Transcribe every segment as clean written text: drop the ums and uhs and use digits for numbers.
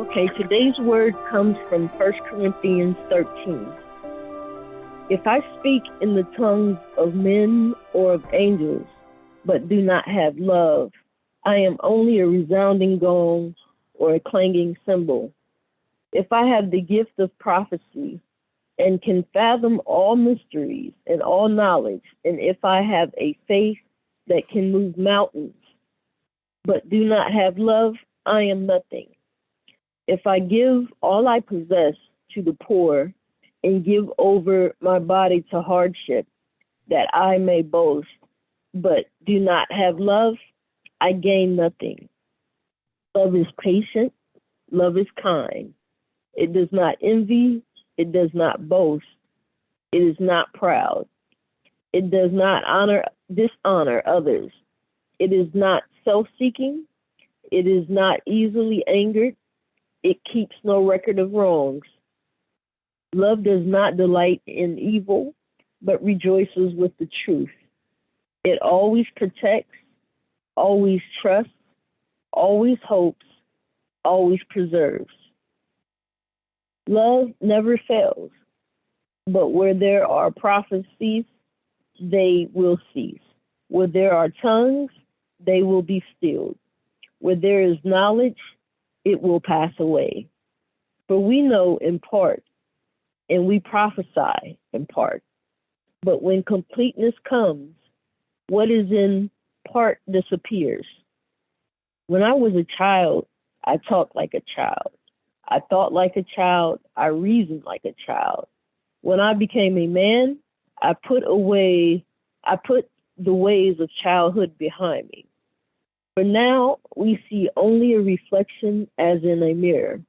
Okay, today's word comes from 1 Corinthians 13. If I speak in the tongues of men or of angels, but do not have love, I am only a resounding gong or a clanging cymbal. If I have the gift of prophecy and can fathom all mysteries and all knowledge, and if I have a faith that can move mountains, but do not have love, I am nothing. If I give all I possess to the poor and give over my body to hardship, that I may boast, but do not have love, I gain nothing. Love is patient, love is kind. It does not envy, it does not boast, it is not proud. It does not dishonor others. It is not self-seeking, it is not easily angered, it keeps no record of wrongs. Love does not delight in evil, but rejoices with the truth. It always protects, always trusts, always hopes, always preserves. Love never fails, but where there are prophecies, they will cease. Where there are tongues, they will be stilled. Where there is knowledge, it will pass away. For we know in part, and we prophesy in part. But when completeness comes, what is in part disappears. When I was a child, I talked like a child. I thought like a child. I reasoned like a child. When I became a man, I put the ways of childhood behind me. For now, we see only a reflection as in a mirror.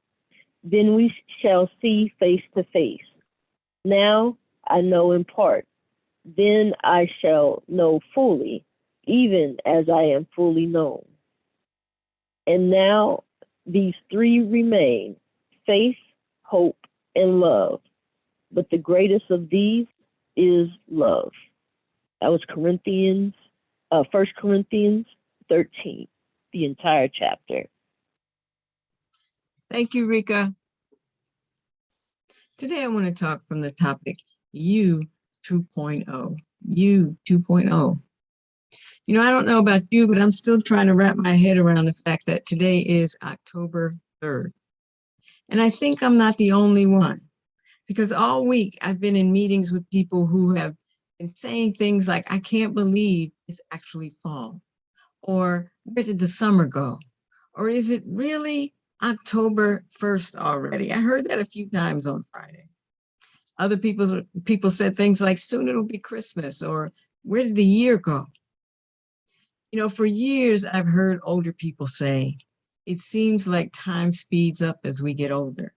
Then we shall see face to face. Now I know in part. Then I shall know fully, even as I am fully known. And now these three remain, faith, hope, and love. But the greatest of these is love. That was 1 Corinthians 13, the entire chapter. Thank you, Rika. Today I want to talk from the topic, You 2.0. You 2.0. You know, I don't know about you, but I'm still trying to wrap my head around the fact that today is October 3rd. And I think I'm not the only one, because all week I've been in meetings with people who have been saying things like, I can't believe it's actually fall. Or where did the summer go? Or is it really October 1st already? I heard that a few times on Friday. Other people said things like, soon it'll be Christmas, or where did the year go? You know, for years, I've heard older people say, it seems like time speeds up as we get older.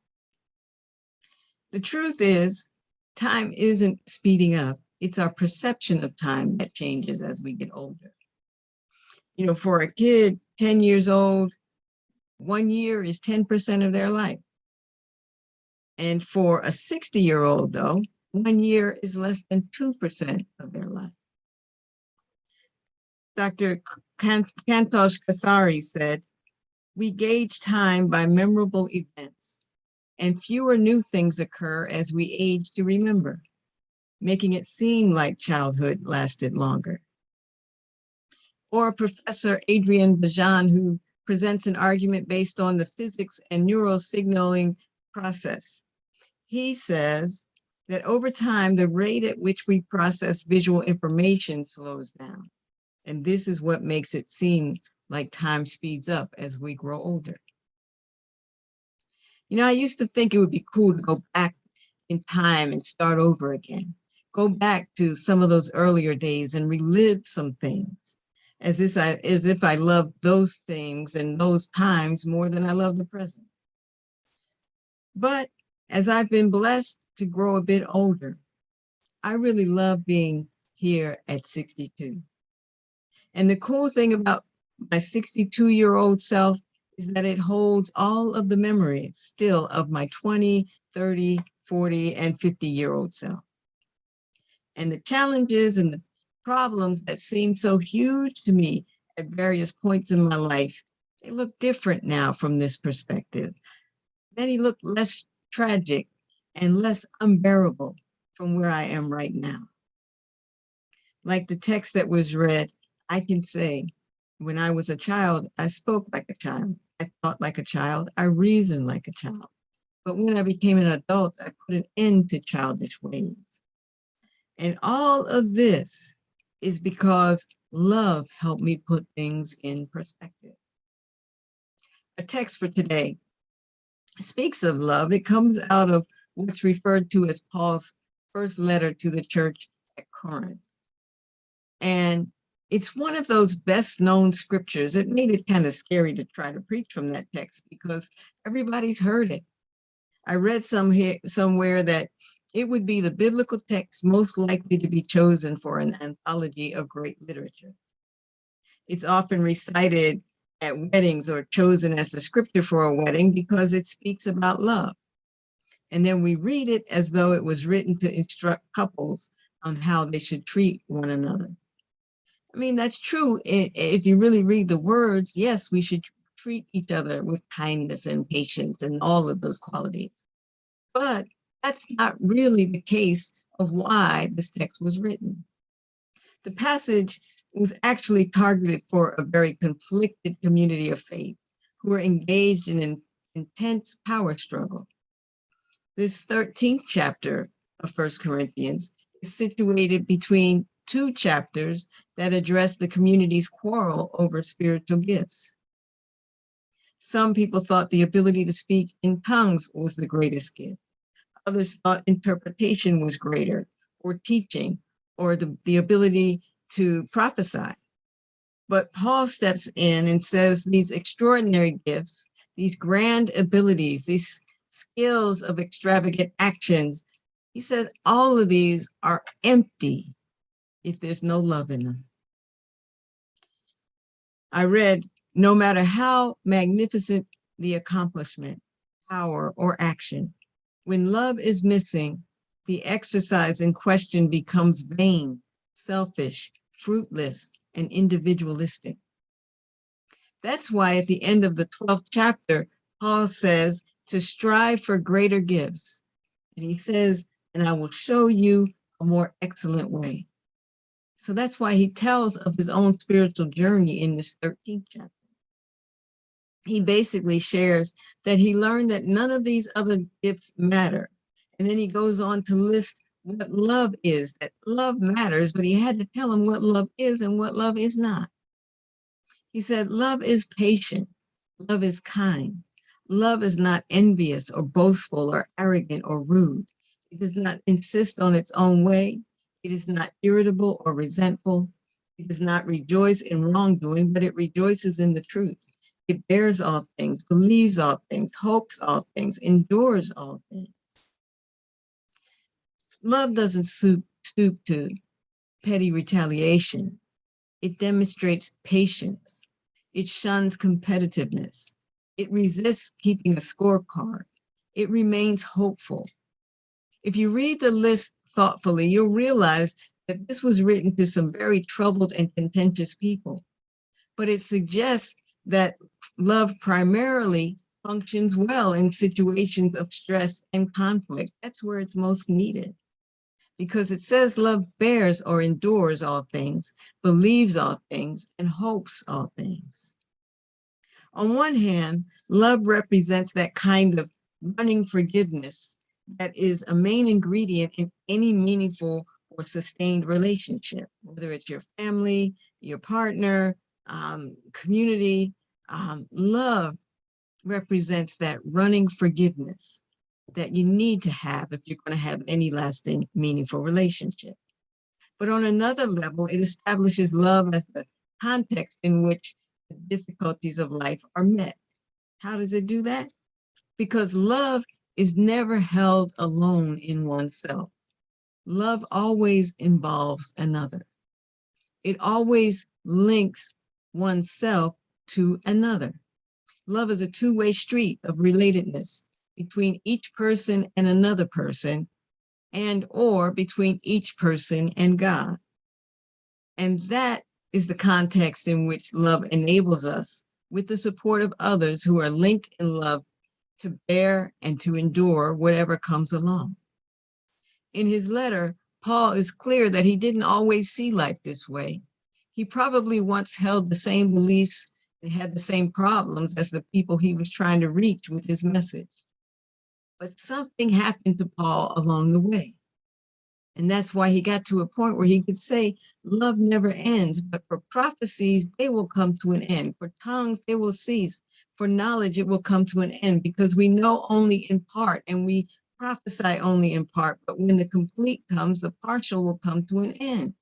The truth is, time isn't speeding up. It's our perception of time that changes as we get older. You know, for a kid, 10 years old, 1 year is 10% of their life. And for a 60-year-old, though, 1 year is less than 2% of their life. Dr. Kantosh Kasari said, we gauge time by memorable events, and fewer new things occur as we age to remember, making it seem like childhood lasted longer. Or Professor Adrian Bajan, who presents an argument based on the physics and neural signaling process. He says that over time, the rate at which we process visual information slows down. And this is what makes it seem like time speeds up as we grow older. You know, I used to think it would be cool to go back in time and start over again. Go back to some of those earlier days and relive some things, as if I loved those things and those times more than I love the present. But as I've been blessed to grow a bit older, I really love being here at 62. And the cool thing about my 62-year-old self is that it holds all of the memories still of my 20, 30, 40, and 50-year-old self. And the challenges and the problems that seemed so huge to me at various points in my life, they look different now from this perspective. then he looked less tragic and less unbearable from where I am right now. Like the text that was read, I can say, when I was a child, I spoke like a child. I thought like a child. I reasoned like a child. But when I became an adult, I put an end to childish ways. And all of this is because love helped me put things in perspective. A text for today speaks of love. It comes out of what's referred to as Paul's first letter to the church at Corinth. And it's one of those best known scriptures. It made it kind of scary to try to preach from that text because everybody's heard it. I read somewhere that it would be the biblical text most likely to be chosen for an anthology of great literature. It's often recited at weddings or chosen as the scripture for a wedding because it speaks about love. And then we read it as though it was written to instruct couples on how they should treat one another. I mean, that's true. If you really read the words, yes, we should treat each other with kindness and patience and all of those qualities. But that's not really the case of why this text was written. The passage was actually targeted for a very conflicted community of faith who were engaged in an intense power struggle. This 13th chapter of 1 Corinthians is situated between two chapters that address the community's quarrel over spiritual gifts. Some people thought the ability to speak in tongues was the greatest gift. Others thought interpretation was greater, or teaching, or the ability to prophesy. But Paul steps in and says these extraordinary gifts, these grand abilities, these skills of extravagant actions, he said all of these are empty if there's no love in them. I read, no matter how magnificent the accomplishment, power, or action, when love is missing, the exercise in question becomes vain, selfish, fruitless, and individualistic. That's why at the end of the 12th chapter, Paul says to strive for greater gifts. And he says, and I will show you a more excellent way. So that's why he tells of his own spiritual journey in this 13th chapter. He basically shares that he learned that none of these other gifts matter. And then he goes on to list what love is, that love matters, but he had to tell him what love is and what love is not. He said, love is patient. Love is kind. Love is not envious or boastful or arrogant or rude. It does not insist on its own way. It is not irritable or resentful. It does not rejoice in wrongdoing, but it rejoices in the truth. It bears all things, believes all things, hopes all things, endures all things. Love doesn't stoop to petty retaliation. It demonstrates patience. It shuns competitiveness. It resists keeping a scorecard. It remains hopeful. If you read the list thoughtfully, you'll realize that this was written to some very troubled and contentious people. But it suggests that love primarily functions well in situations of stress and conflict. That's where it's most needed. Because it says love bears or endures all things, believes all things, and hopes all things. On one hand, love represents that kind of running forgiveness that is a main ingredient in any meaningful or sustained relationship, whether it's your family, your partner, community. Love represents that running forgiveness that you need to have if you're going to have any lasting, meaningful relationship. But on another level, it establishes love as the context in which the difficulties of life are met. How does it do that? Because love is never held alone in oneself. Love always involves another. It always links oneself to another. Love is a two-way street of relatedness between each person and another person, and or between each person and God. And that is the context in which love enables us, with the support of others who are linked in love, to bear and to endure whatever comes along. In his letter, Paul is clear that he didn't always see life this way. He probably once held the same beliefs and had the same problems as the people he was trying to reach with his message. But something happened to Paul along the way. And that's why he got to a point where he could say, love never ends, but for prophecies, they will come to an end. For tongues, they will cease. For knowledge, it will come to an end, because we know only in part and we prophesy only in part. But when the complete comes, the partial will come to an end.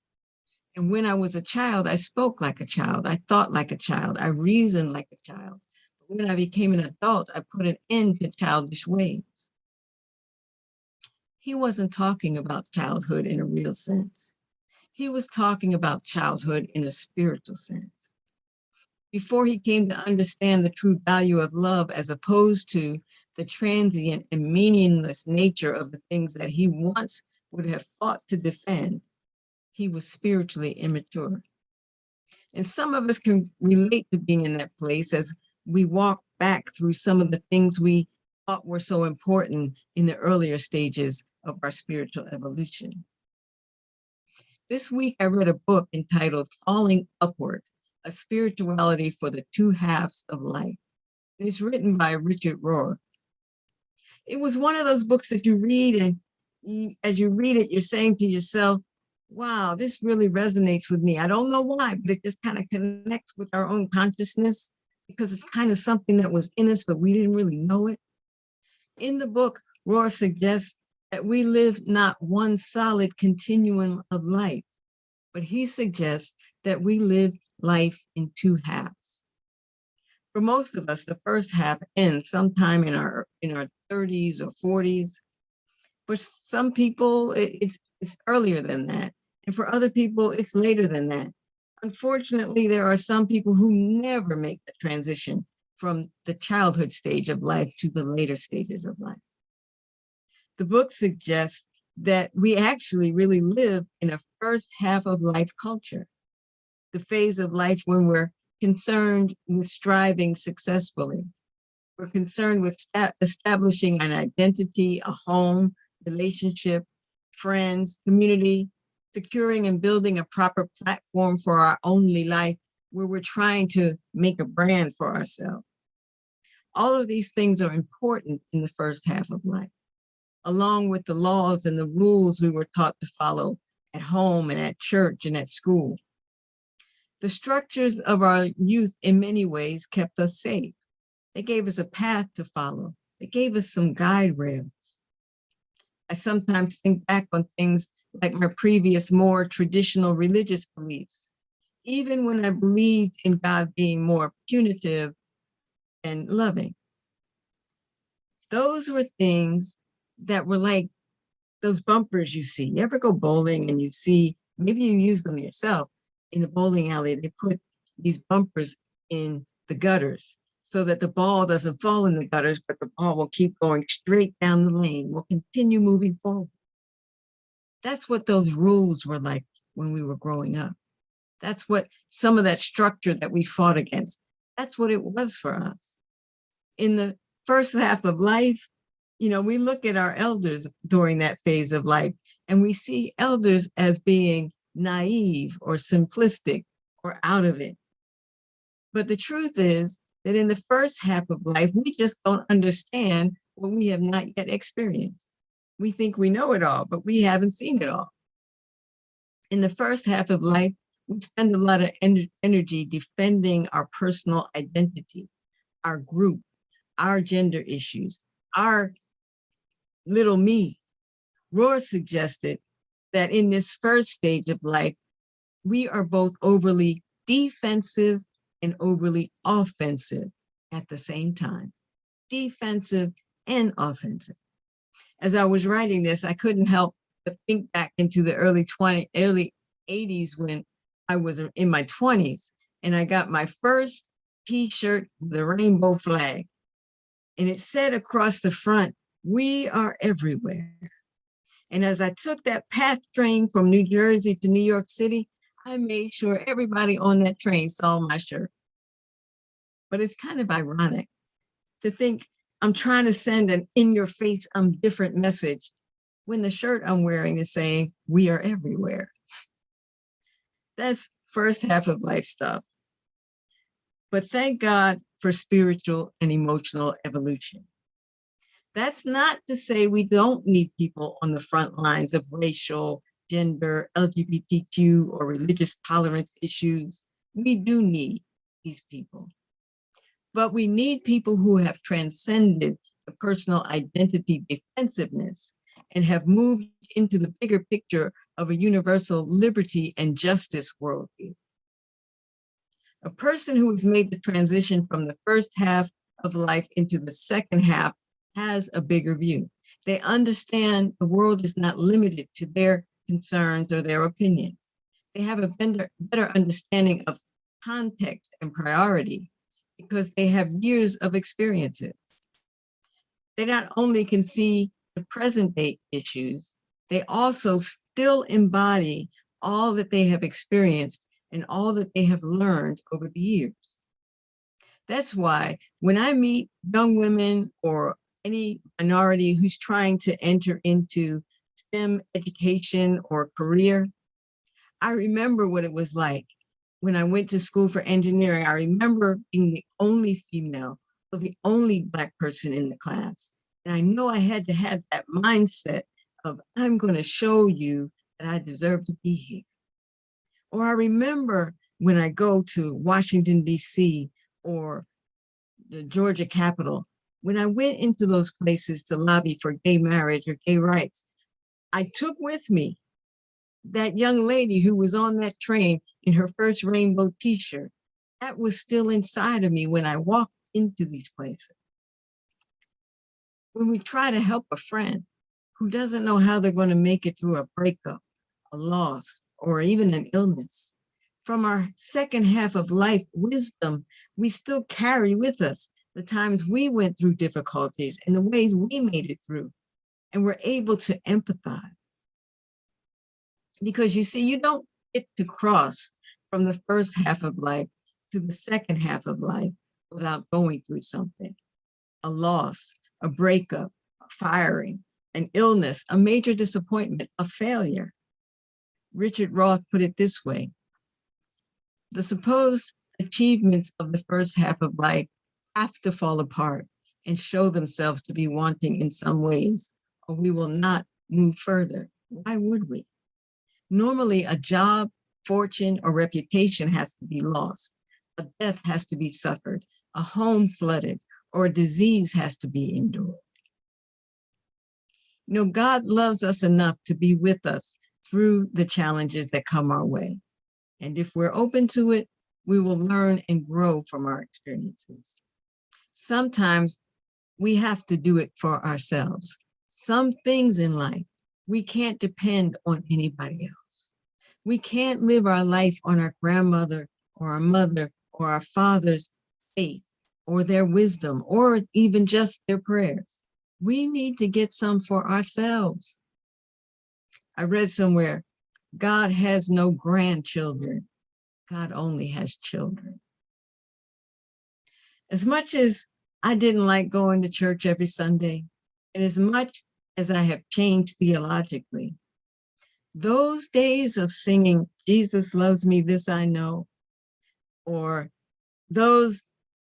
And when I was a child, I spoke like a child. I thought like a child. I reasoned like a child. But when I became an adult, I put an end to childish ways. He wasn't talking about childhood in a real sense. He was talking about childhood in a spiritual sense. Before he came to understand the true value of love as opposed to the transient and meaningless nature of the things that he once would have fought to defend, he was spiritually immature. And some of us can relate to being in that place as we walk back through some of the things we thought were so important in the earlier stages of our spiritual evolution. This week, I read a book entitled Falling Upward, A Spirituality for the Two Halves of Life. And it's written by Richard Rohr. It was one of those books that you read, and as you read it, you're saying to yourself, wow, this really resonates with me. I don't know why, but it just kind of connects with our own consciousness, because it's kind of something that was in us, but we didn't really know it. In the book, Rohr suggests that we live not one solid continuum of life, but he suggests that we live life in two halves. For most of us, the first half ends sometime in our 30s or 40s. For some people, it's earlier than that. And for other people, it's later than that. Unfortunately, there are some people who never make the transition from the childhood stage of life to the later stages of life. The book suggests that we actually really live in a first half of life culture, the phase of life when we're concerned with striving successfully. We're concerned with establishing an identity, a home, relationship, friends, community, securing and building a proper platform for our only life, where we're trying to make a brand for ourselves. All of these things are important in the first half of life, along with the laws and the rules we were taught to follow at home and at church and at school. The structures of our youth in many ways kept us safe. They gave us a path to follow. They gave us some guide rails. I sometimes think back on things like my previous, more traditional religious beliefs, even when I believed in God being more punitive and loving. Those were things that were like those bumpers you see. You ever go bowling and you see, maybe you use them yourself, in a bowling alley, they put these bumpers in the gutters so that the ball doesn't fall in the gutters, but the ball will keep going straight down the lane, will continue moving forward. That's what those rules were like when we were growing up. That's what some of that structure that we fought against, that's what it was for us. In the first half of life, we look at our elders during that phase of life, and we see elders as being naive or simplistic or out of it. But the truth is that in the first half of life, we just don't understand what we have not yet experienced. We think we know it all, but we haven't seen it all. In the first half of life, we spend a lot of energy defending our personal identity, our group, our gender issues, our little me. Rohr suggested that in this first stage of life, we are both overly defensive and overly offensive at the same time. Defensive and offensive. As I was writing this, I couldn't help but think back into the early 80s when I was in my 20s, and I got my first T-shirt with a rainbow flag. And it said across the front, "We are everywhere." And as I took that PATH train from New Jersey to New York City, I made sure everybody on that train saw my shirt. But it's kind of ironic to think I'm trying to send an in-your-face, I'm different message when the shirt I'm wearing is saying, we are everywhere. That's first half of life stuff. But thank God for spiritual and emotional evolution. That's not to say we don't need people on the front lines of racial, gender, LGBTQ, or religious tolerance issues. We do need these people. But we need people who have transcended the personal identity defensiveness and have moved into the bigger picture of a universal liberty and justice worldview. A person who has made the transition from the first half of life into the second half has a bigger view. They understand the world is not limited to their concerns or their opinions. They have a better understanding of context and priority because they have years of experiences. They not only can see the present day issues, they also still embody all that they have experienced and all that they have learned over the years. That's why when I meet young women or any minority who's trying to enter into STEM education or career, I remember what it was like when I went to school for engineering. I remember being the only female or the only Black person in the class. And I know I had to have that mindset of, I'm going to show you that I deserve to be here. Or I remember when I go to Washington, D.C. or the Georgia Capitol, when I went into those places to lobby for gay marriage or gay rights, I took with me that young lady who was on that train in her first rainbow t-shirt. That was still inside of me when I walked into these places. When we try to help a friend who doesn't know how they're going to make it through a breakup, a loss, or even an illness, from our second half of life wisdom, we still carry with us the times we went through difficulties and the ways we made it through, and we're able to empathize. Because you see, you don't get to cross from the first half of life to the second half of life without going through something, a loss, a breakup, a firing, an illness, a major disappointment, a failure. Richard Roth put it this way: the supposed achievements of the first half of life have to fall apart and show themselves to be wanting in some ways, or we will not move further. Why would we? Normally, a job, fortune, or reputation has to be lost. A death has to be suffered, a home flooded, or a disease has to be endured. You know, God loves us enough to be with us through the challenges that come our way. And if we're open to it, we will learn and grow from our experiences. Sometimes we have to do it for ourselves. Some things in life, we can't depend on anybody else. We can't live our life on our grandmother or our mother or our father's faith or their wisdom or even just their prayers. We need to get some for ourselves. I read somewhere, God has no grandchildren. God only has children. As much as I didn't like going to church every Sunday, and as much as I have changed theologically, those days of singing, Jesus loves me, this I know, or those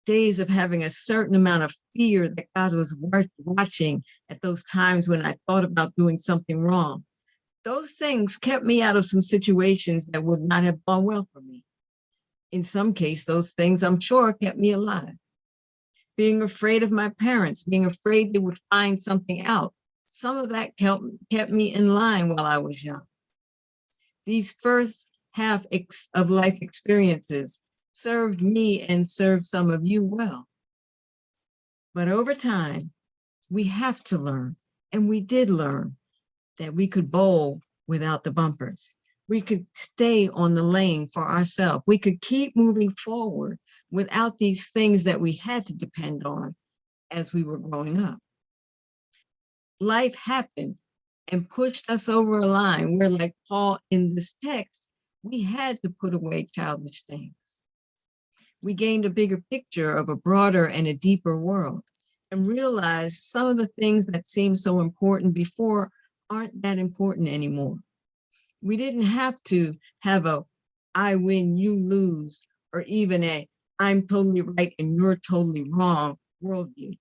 days of having a certain amount of fear that God was watching at those times when I thought about doing something wrong, those things kept me out of some situations that would not have gone well for me. In some case, those things, I'm sure, kept me alive. Being afraid of my parents, being afraid they would find something out. Some of that kept me in line while I was young. These first half of life experiences served me and served some of you well. But over time, we have to learn, and we did learn, that we could bowl without the bumpers. We could stay on the lane for ourselves. We could keep moving forward without these things that we had to depend on as we were growing up. Life happened and pushed us over a line where, like Paul in this text, we had to put away childish things. We gained a bigger picture of a broader and a deeper world. and realize some of the things that seemed so important before aren't that important anymore. We didn't have to have a I win, you lose, or even a I'm totally right and you're totally wrong worldview.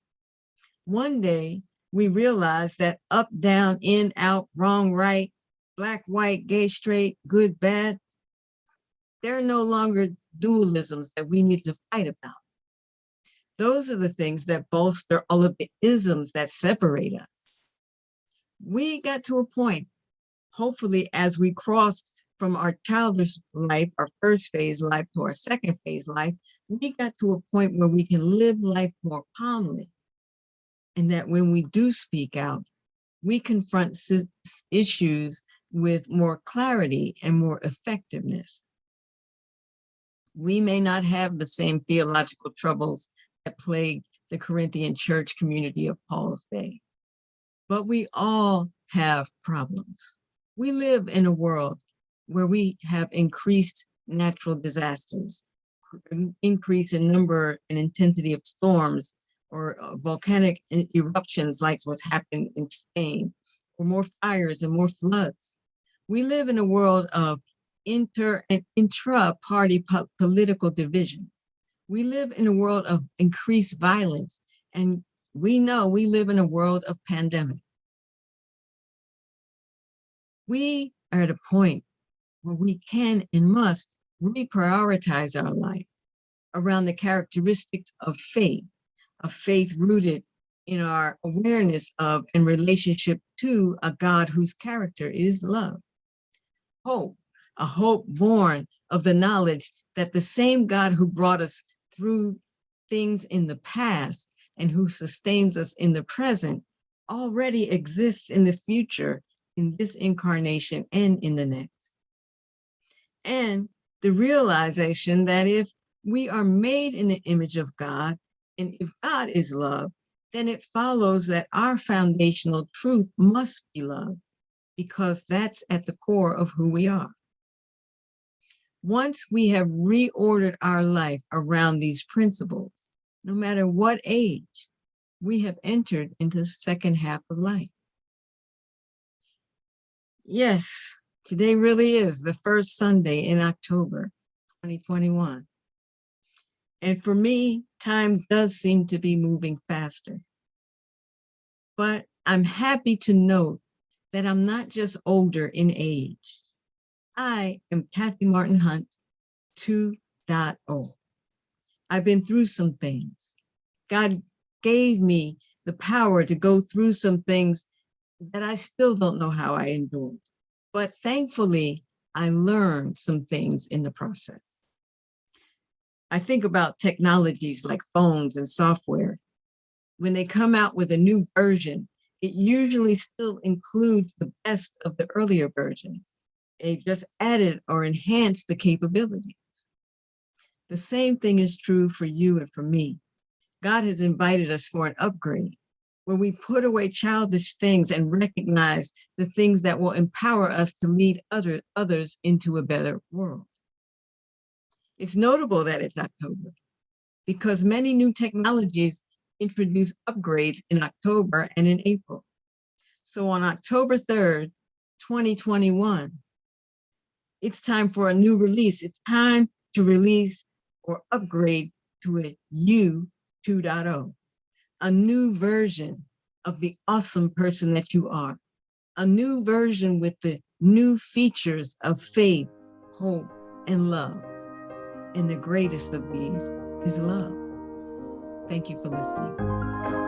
One day, we realized that up, down, in, out, wrong, right, black, white, gay, straight, good, bad, there are no longer dualisms that we need to fight about. Those are the things that bolster all of the isms that separate us. We got to a point, hopefully, as we crossed from our childish life, our first phase life, to our second phase life, we got to a point where we can live life more calmly. And that when we do speak out, we confront issues with more clarity and more effectiveness. We may not have the same theological troubles that plagued the Corinthian church community of Paul's day, but we all have problems. We live in a world where we have increased natural disasters, increase in number and intensity of storms, or volcanic eruptions like what's happened in Spain, or more fires and more floods. We live in a world of inter and intra-party political divisions. We live in a world of increased violence, and we know we live in a world of pandemic. We are at a point where we can and must reprioritize our life around the characteristics of faith rooted in our awareness of and relationship to a God whose character is love. Hope, a hope born of the knowledge that the same God who brought us through things in the past and who sustains us in the present already exists in the future, in this incarnation and in the next. And the realization that if we are made in the image of God, and if God is love, then it follows that our foundational truth must be love, because that's at the core of who we are. Once we have reordered our life around these principles, no matter what age, we have entered into the second half of life. Yes, today really is the first Sunday in October 2021. And for me, time does seem to be moving faster. But I'm happy to note that I'm not just older in age. I am Kathi Martin Hunt 2.0. I've been through some things. God gave me the power to go through some things that I still don't know how I endured. But thankfully, I learned some things in the process. I think about technologies like phones and software. When they come out with a new version, it usually still includes the best of the earlier versions. They've just added or enhanced the capabilities. The same thing is true for you and for me. God has invited us for an upgrade, where we put away childish things and recognize the things that will empower us to lead others into a better world. It's notable that it's October, because many new technologies introduce upgrades in October and in April. So on October 3rd, 2021, it's time for a new release. It's time to release or upgrade to a U 2.0, a new version of the awesome person that you are, a new version with the new features of faith, hope, and love. And the greatest of these is love. Thank you for listening.